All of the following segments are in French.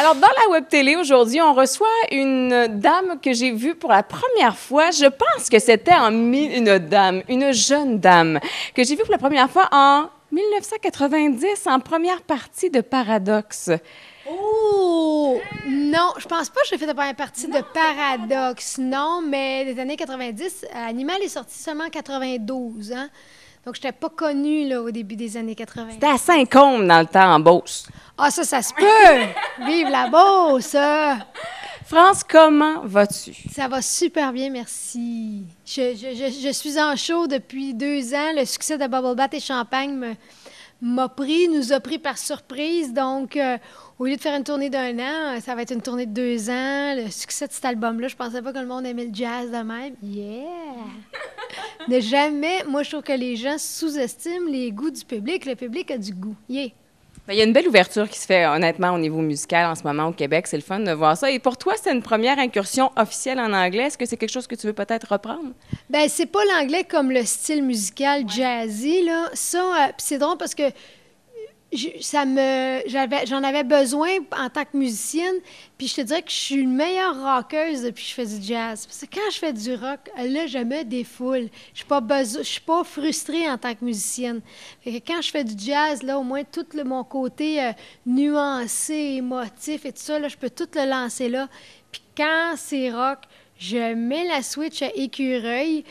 Alors, dans la web télé, aujourd'hui, on reçoit une dame que j'ai vue pour la première fois. Je pense que c'était une jeune dame, que j'ai vue pour la première fois en 1990, en première partie de Paradoxe. Oh! Non, je pense pas que j'ai fait la première partie de Paradoxe, non, mais des années 90, Animal est sorti seulement en 92, hein? Donc, je n'étais pas connue là, au début des années 80. C'était à Saint-Côme, dans le temps, en Beauce. Ah, ça se peut! Vive la Beauce! France, comment vas-tu? Ça va super bien, merci. Je suis en show depuis 2 ans. Le succès de Bubble Bath et Champagne nous a pris par surprise. Donc, au lieu de faire une tournée d'1 an, ça va être une tournée de 2 ans. Le succès de cet album-là, je pensais pas que le monde aimait le jazz de même. Yeah! Ne jamais, moi, je trouve que les gens sous-estiment les goûts du public. Le public a du goût. Yeah! Bien, il y a une belle ouverture qui se fait, honnêtement, au niveau musical en ce moment au Québec. C'est le fun de voir ça. Et pour toi, c'est une première incursion officielle en anglais. Est-ce que c'est quelque chose que tu veux peut-être reprendre? Bien, c'est pas l'anglais comme le style musical jazzy, là. Ça, puis c'est drôle parce que j'en avais besoin en tant que musicienne, puis je te dirais que je suis une meilleure rockeuse depuis que je fais du jazz. Parce que quand je fais du rock, là, je me défoule. Je suis pas frustrée en tant que musicienne. Fait que quand je fais du jazz, là, au moins, tout mon côté nuancé, émotif et tout ça, là, je peux tout le lancer là. Puis quand c'est rock, je mets la switch à écureuil,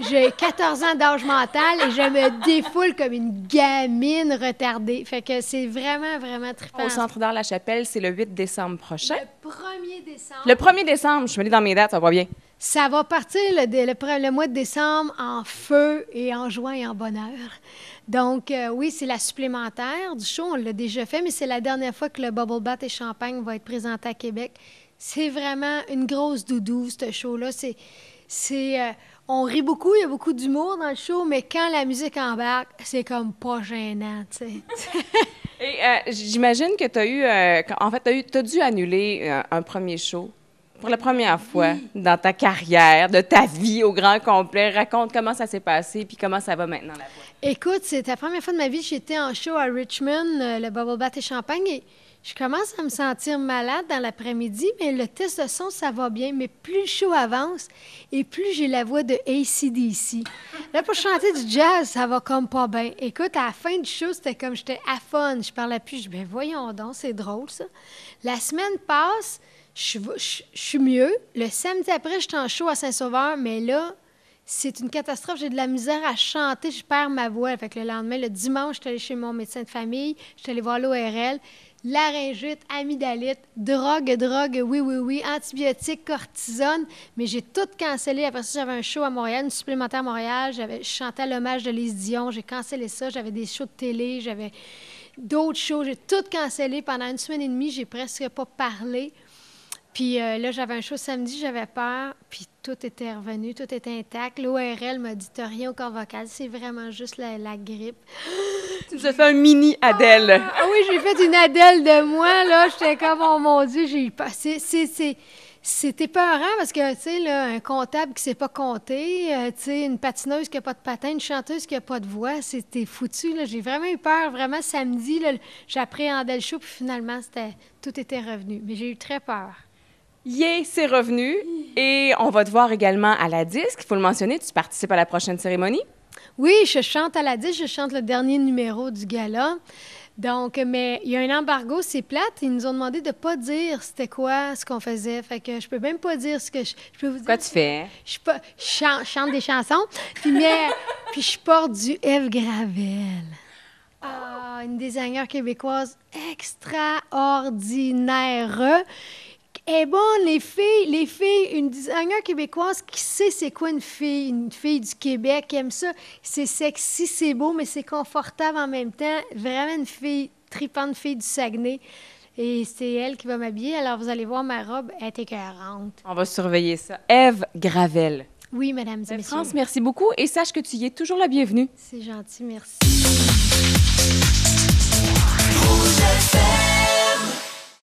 j'ai 14 ans d'âge mental et je me défoule comme une gamine retardée. Fait que c'est vraiment, vraiment trippant. Au Centre d'art La Chapelle, c'est le 8 décembre prochain. Le 1er décembre. Le 1er décembre, je me lis dans mes dates, ça va bien. Ça va partir le mois de décembre en feu et en joie et en bonheur. Donc, oui, c'est la supplémentaire du show. On l'a déjà fait, mais c'est la dernière fois que le Bubble Bath et Champagne va être présenté à Québec. C'est vraiment une grosse doudou, ce show-là. On rit beaucoup, il y a beaucoup d'humour dans le show, mais quand la musique embarque, c'est comme pas gênant, tu sais. Et j'imagine que tu as eu, t'as dû annuler un premier show pour la première fois dans ta carrière, de ta vie au grand complet. Raconte comment ça s'est passé puis comment ça va maintenant la voix. Écoute, c'est la première fois de ma vie que j'étais en show à Richmond, le Bubble Bath et Champagne, et je commence à me sentir malade dans l'après-midi, mais le test de son, ça va bien. Mais plus le show avance et plus j'ai la voix de AC/DC. Là, pour chanter du jazz, ça va comme pas bien. Écoute, à la fin du show, c'était comme j'étais à fun. Je parlais plus. Je dis, ben voyons donc, c'est drôle, ça. La semaine passe, je suis mieux. Le samedi après, j'étais en show à Saint-Sauveur, mais là, c'est une catastrophe. J'ai de la misère à chanter. Je perds ma voix. Fait que le lendemain, le dimanche, je suis allée chez mon médecin de famille. Je suis allée voir l'ORL. Laryngite, amygdalite, drogue, oui, antibiotiques, cortisone, mais j'ai tout cancellé. Après ça, j'avais un show à Montréal, une supplémentaire à Montréal, je chantais à l'hommage de Lise Dion, j'ai cancellé ça, j'avais des shows de télé, j'avais d'autres shows, j'ai tout cancellé. Pendant 1 semaine et demie, j'ai presque pas parlé. Puis là, j'avais un show samedi, j'avais peur, puis tout était revenu, tout était intact. L'ORL m'a dit « T'as rien au corps vocal, c'est vraiment juste la grippe. » Tu nous as fait un mini Adèle. Ah oui, j'ai fait une Adèle de moi, là. J'étais comme, oh mon Dieu, j'ai passé. C'est épeurant parce que, tu sais, là, un comptable qui ne sait pas compter, tu sais, une patineuse qui n'a pas de patin, une chanteuse qui n'a pas de voix, c'était foutu, là. J'ai vraiment eu peur. Vraiment, samedi, là, j'appréhendais le show, puis finalement, tout était revenu. Mais j'ai eu très peur. Yeah, c'est revenu. Et on va te voir également à la disque. Il faut le mentionner, tu participes à la prochaine cérémonie. Oui, je chante à la disque, je chante le dernier numéro du gala. Donc, mais il y a un embargo, c'est plate. Ils nous ont demandé de ne pas dire c'était quoi ce qu'on faisait. Fait que je peux même pas dire ce que je peux vous dire. Quoi tu fais? Je chante des chansons, puis je porte du Eve Gravel. Ah, une designer québécoise extraordinaire. Eh bon, les filles, une designer québécoise qui sait c'est quoi une fille du Québec, qui aime ça. C'est sexy, c'est beau, mais c'est confortable en même temps. Vraiment une fille, tripante fille du Saguenay. Et c'est elle qui va m'habiller. Alors, vous allez voir, ma robe est écœurante. On va surveiller ça. Eve Gravel. Oui, mesdames et messieurs. France, merci beaucoup. Et sache que tu y es toujours la bienvenue. C'est gentil, merci. Rouge FM.